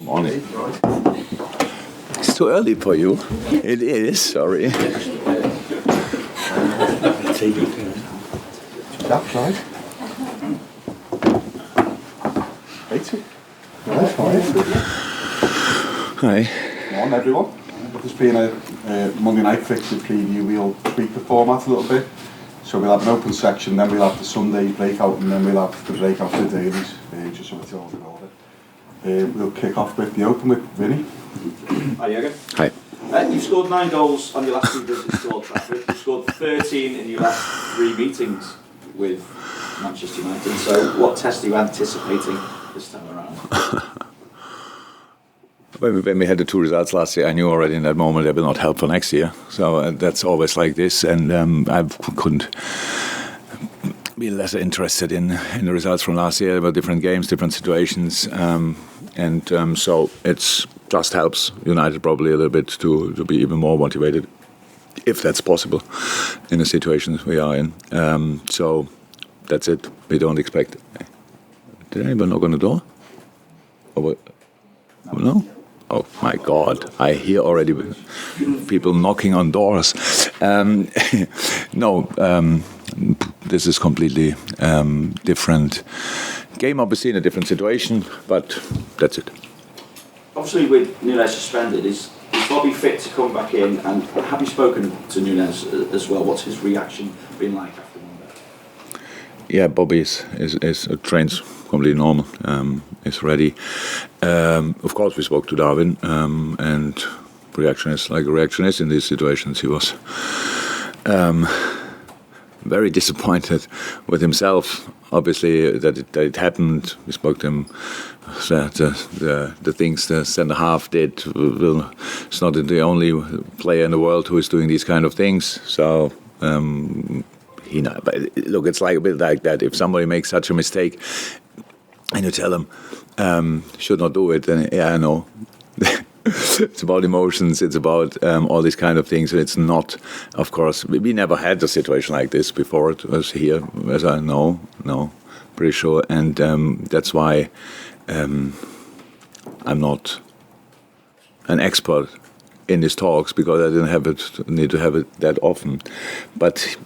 Morning. It's too early for you. It is, sorry. That's right. Hi. Morning, everyone. This being a Monday night fixture preview, we'll tweak the format a little bit. So we'll have an open section, then we'll have the Sunday breakout, and then we'll have the breakout for the dailies, just so it's all in order. We'll kick off with the open with Vinny. Hi, Jurgen. Hi. You've scored 9 goals on your last 2 visits to Old Trafford. You've scored 13 in your last 3 meetings with Manchester United. So, what test are you anticipating this time around? When we had the 2 results last year, I knew already in that moment they will not help for next year. So that's always like this, and I couldn't be less interested in the results from last year. There were different games, different situations, so it just helps United probably a little bit to be even more motivated, if that's possible, in the situations we are in. So that's it. We don't expect. Did anyone knock on the door? Or what? No? Oh my God, I hear already people knocking on doors. No, this is completely different game, obviously in a different situation, but that's it. Obviously, with Nunez suspended, is Bobby fit to come back in? And have you spoken to Nunez as well? What's his reaction been like after Monday? Yeah, Bobby is trains completely normal. Is ready. Of course, we spoke to Darwin, and reaction is like a reaction is in these situations. He was very disappointed with himself. Obviously, that it happened. We spoke to him. That the things the centre half did it's not the only player in the world who is doing these kind of things. So. But look, it's like a bit like that. If somebody makes such a mistake, and you tell them should not do it, then yeah, I know. It's about emotions. It's about all these kind of things. And it's not, of course, we never had a situation like this before. It was here, as I know, pretty sure, and that's why I'm not an expert in these talks, because I didn't need to have it that often, but.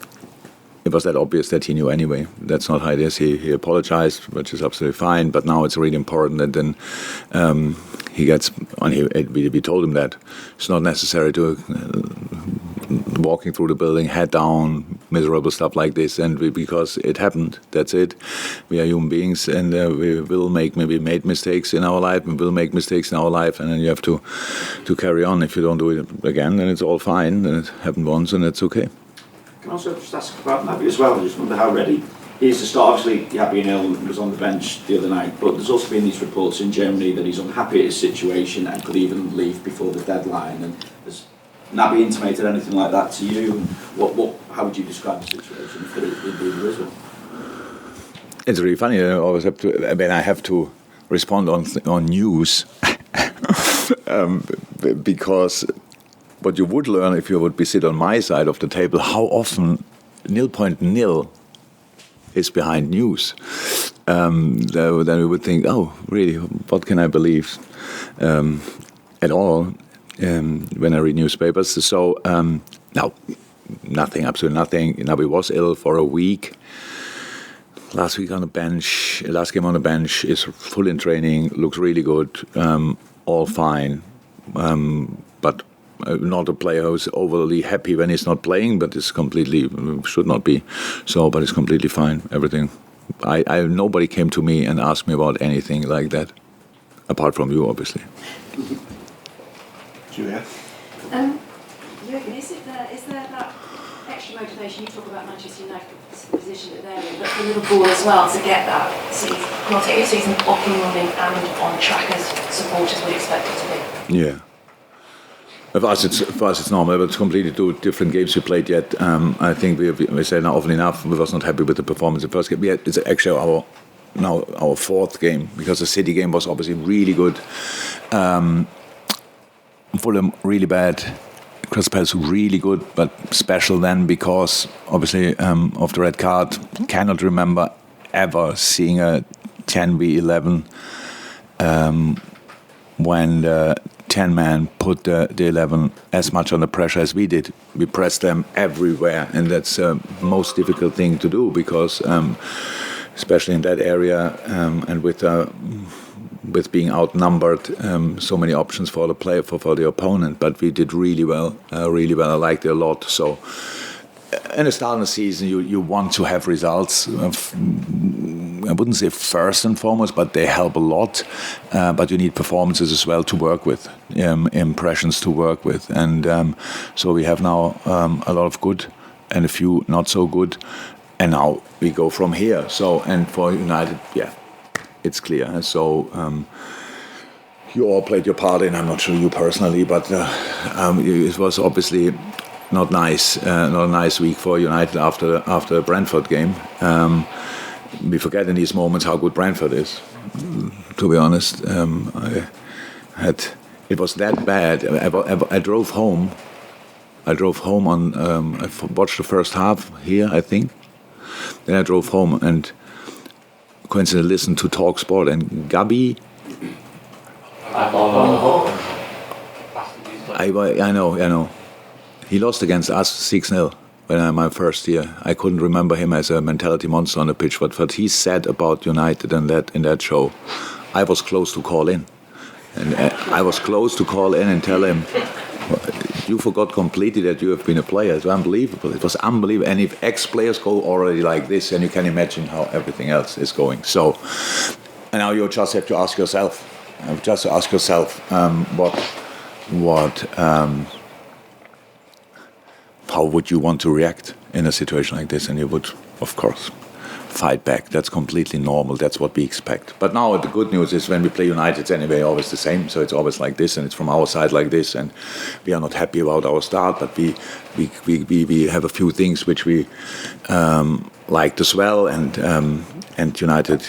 It was that obvious that he knew anyway. That's not how it is. He apologized, which is absolutely fine. But now it's really important that then he gets. We told him that it's not necessary to walking through the building, head down, miserable stuff like this. And because it happened, that's it. We are human beings, and we will made mistakes in our life. We will make mistakes in our life, and then you have to carry on. If you don't do it again, then it's all fine. Then it happened once, and it's okay. Can I also just ask about Naby as well? I just wonder how ready he is to start. Obviously, he had been ill and was on the bench the other night, but there's also been these reports in Germany that he's unhappy at his situation and could even leave before the deadline. And has Naby intimated anything like that to you? How would you describe the situation if there is one? It's really funny. I always have to. I have to respond on news because. What you would learn if you would be sit on my side of the table, how often 0.0 is behind news. Then we would think, oh, really, what can I believe at all when I read newspapers? So, no, nothing, absolutely nothing. Naby was ill for a week. Last game on the bench, is full in training, looks really good, all fine. But not a player who's overly happy when he's not playing, but it's completely should not be so. But it's completely fine. Everything. Nobody came to me and asked me about anything like that, apart from you, obviously. Julia. Jurgen, is there that extra motivation you talk about Manchester United, the position that they're in, but for Liverpool as well to get that season, take your season up and running and on track as supporters would expect it to be? Yeah. For us, it's normal, but it's completely 2 different games we played yet. I think we say now often enough, we was not happy with the performance in the first game. Yeah, it's actually our 4th game, because the City game was obviously really good. Fulham really bad. Crystal Palace really good, but special then because obviously of the red card. Cannot remember ever seeing a 10v11 when the 10 man put the 11 as much under pressure as we did. We pressed them everywhere, and that's the most difficult thing to do because especially in that area and with being outnumbered, so many options for the player for the opponent. But we did really well. I liked it a lot. So in the start of the season, you want to have results. I wouldn't say first and foremost, but they help a lot. But you need performances as well to work with, impressions to work with. And so we have now a lot of good and a few not so good. And now we go from here. So, and for United, yeah, it's clear. So you all played your part in, I'm not sure you personally, but it was obviously not a nice week for United after the Brentford game. We forget in these moments how good Brentford is. To be honest, it was that bad. I drove home. I watched the first half here, I think. Then I drove home and coincidentally listened to Talk Sport, and Gabi. I know. He lost against us 6-0 when my first year. I couldn't remember him as a mentality monster on the pitch, but what he said about United and in that show, I was close to call in. And I was close to call in and tell him, you forgot completely that you have been a player. It's unbelievable. It was unbelievable. And if ex-players go already like this, then you can imagine how everything else is going. So, and now you just have to ask yourself, how would you want to react in a situation like this? And you would, of course, fight back. That's completely normal. That's what we expect. But now the good news is when we play United, it's anyway always the same. So it's always like this, and it's from our side like this. And we are not happy about our start, but we have a few things which we liked as well. And United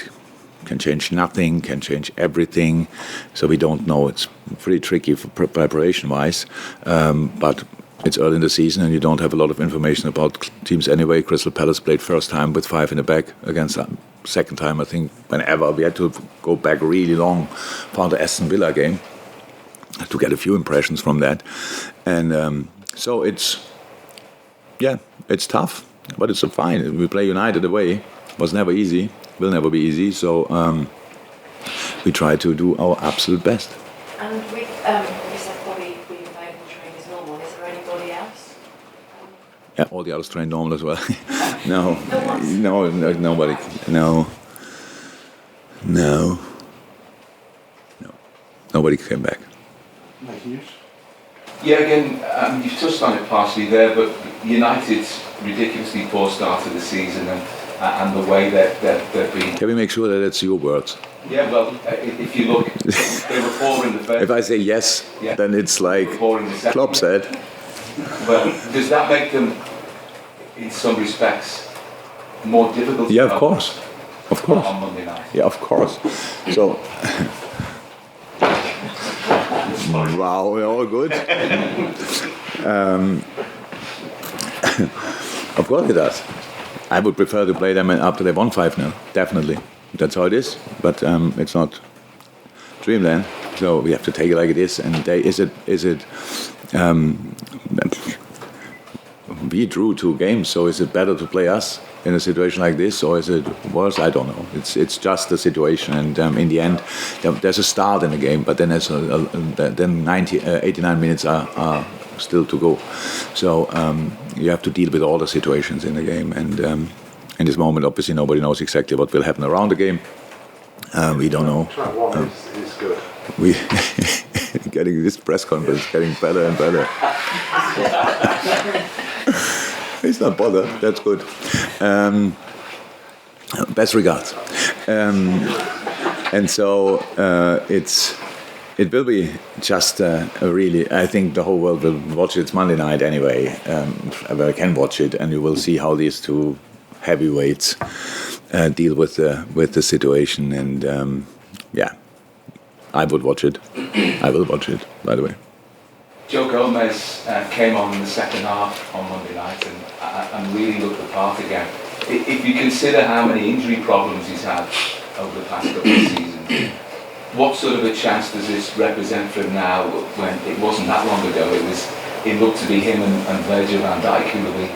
can change nothing, can change everything. So we don't know. It's pretty tricky for preparation-wise. But it's early in the season and you don't have a lot of information about teams anyway. Crystal Palace played first time with 5 in the back against second time, I think, whenever. We had to go back really long for the Aston Villa game to get a few impressions from that. And so it's tough, but it's fine. We play United away. It was never easy, will never be easy. So we try to do our absolute best. And with you said Bobby being available trained as normal, is there anybody else? Yeah, all the others train normal as well. No, nobody. No. Nobody came back. Yeah, again, you've touched on it partially there, but United's ridiculously poor start to the season and the way that they've been. Can we make sure that it's your words? Yeah, well, if you look, they were poor in the first. If I say yes, then it's like Klopp said. Well, does that make them, in some respects, more difficult? Yeah, of course. On Monday night. Yeah, of course. So. Wow, we're all good. Of course it does. I would prefer to play them after they won 5-0, definitely. That's how it is. But it's not dreamland, so we have to take it like it is. And we drew 2 games, so is it better to play us in a situation like this, or is it worse? I don't know. It's just the situation, and in the end, there's a start in the game, but then then 89 minutes are still to go. So you have to deal with all the situations in the game, and in this moment, obviously, nobody knows exactly what will happen around the game. We don't know. Track 1 is good. We getting this press conference getting better and better. He's not bothered. That's good. Best regards. And so it will be just a really. I think the whole world will watch it. It's Monday night anyway. I can watch it, and you will see how these 2 heavyweights deal with the situation. And I would watch it. I will watch it. By the way. Joe Gomez came on in the second half on Monday night and really looked the part again. If you consider how many injury problems he's had over the past couple of seasons, What sort of a chance does this represent for him now, when it wasn't that long ago? It looked to be him and Virgil van Dijk who were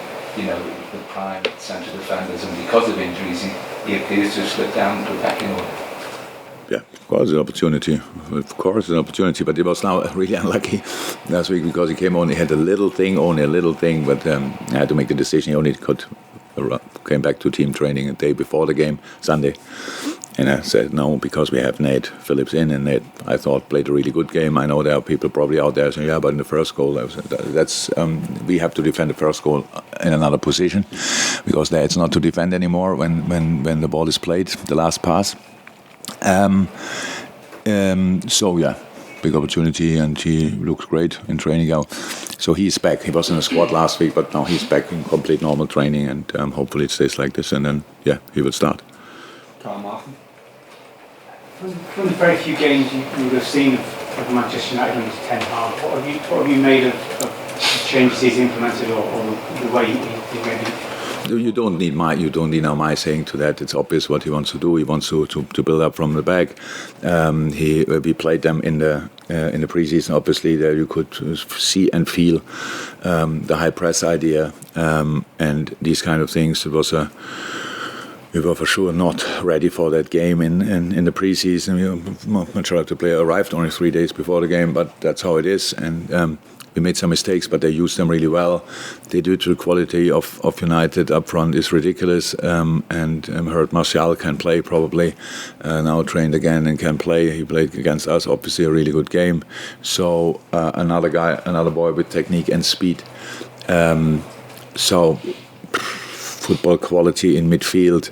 the prime central defenders, and because of injuries, he appears to have slipped down the pecking order. Yeah, of course, an opportunity. Of course, an opportunity. But he was now really unlucky last week because he had a little thing, but I had to make the decision. He only came back to team training a day before the game, Sunday. And I said, no, because we have Nate Phillips in, and Nate, I thought, played a really good game. I know there are people probably out there saying, yeah, but in the first goal, we have to defend the first goal in another position, because there it's not to defend anymore when the ball is played, the last pass. So yeah, big opportunity, and he looks great in training now. So he's back. He was in the squad last week, but now he's back in complete normal training, and hopefully it stays like this, and then he will start. Carl Martin. From the very few games you would have seen of Manchester United under Ten Hag, what have you made of changes he's implemented, or the way he maybe? You don't need my saying to that. It's obvious what he wants to do. He wants to build up from the back. We played them in the preseason. Obviously, there you could see and feel the high press idea and these kind of things. We were for sure not ready for that game in the preseason. Majority of the player arrived only 3 days before the game, but that's how it is. And we made some mistakes, but they used them really well. They do it to the quality of United up front is ridiculous. And heard Martial can play probably. Now trained again and can play. He played against us, obviously a really good game. So another boy with technique and speed. Football quality in midfield.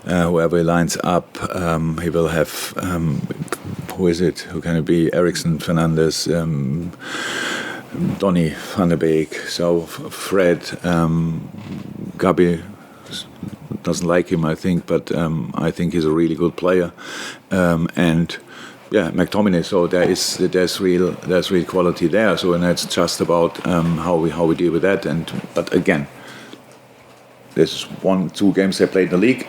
Whoever he lines up, he will have. Who is it? Who can it be? Eriksen, Fernandes, Donny van der Beek. So Fred, Gabi doesn't like him, I think, but I think he's a really good player. And McTominay. So there's real quality there. So and it's just about how we deal with that. But again. There's 1-2 games they played in the league.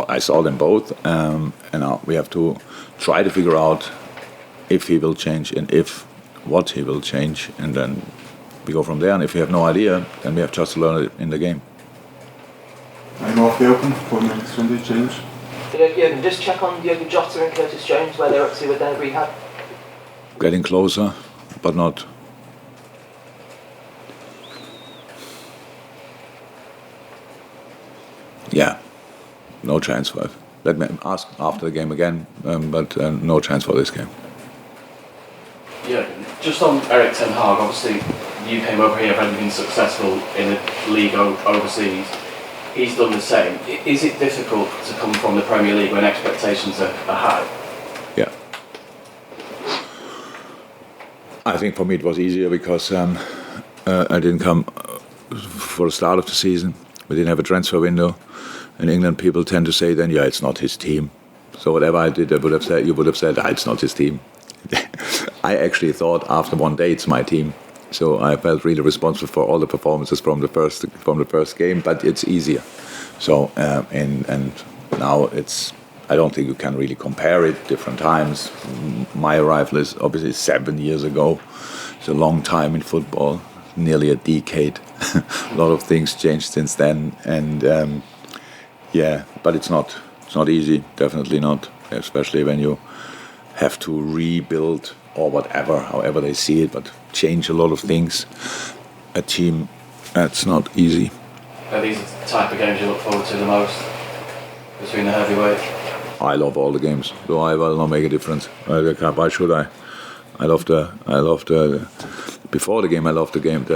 I saw them both, and now we have to try to figure out if he will change and what he will change, and then we go from there. And if we have no idea, then we have just to learn it in the game. I'm off the open for the Sunday change. Jurgen, just check on Diogo, Jota and Curtis Jones, where they're up to with their rehab. Getting closer, but not. Yeah, no chance for it. Let me ask after the game again, but no chance for this game. Yeah, just on Erik Ten Hag, obviously you came over here, having been successful in the league overseas. He's done the same. Is it difficult to come from the Premier League when expectations are high? Yeah. I think for me it was easier because I didn't come for the start of the season. We didn't have a transfer window. In England, people tend to say then, it's not his team. So whatever I did, you would have said, it's not his team. I actually thought after one day it's my team. So I felt really responsible for all the performances from the first game, but it's easier. So and now I don't think you can really compare it. Different times. My arrival is obviously 7 years ago. It's a long time in football, nearly a decade. A lot of things changed since then, and but it's not easy. Definitely not, especially when you have to rebuild or whatever, however they see it, but change a lot of things. A team, that's not easy. Are these the type of games you look forward to the most between the heavyweights? I love all the games, so I will not make a difference. Why should I? I loved the before the game. I loved the game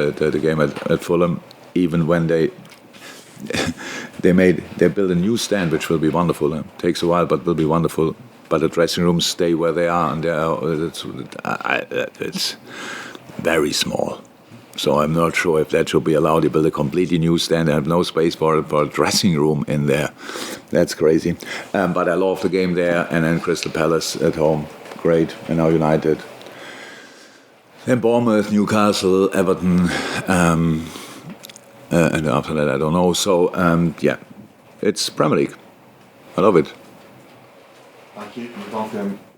at Fulham. Even when they build a new stand, which will be wonderful. It takes a while, but will be wonderful. But the dressing rooms stay where they are, and it's very small. So I'm not sure if that should be allowed. They build a completely new stand and have no space for a dressing room in there. That's crazy. But I love the game there, and then Crystal Palace at home, great. And now United. Then Bournemouth, Newcastle, Everton, and after that I don't know. So it's Premier League. I love it. Thank Thank you. Without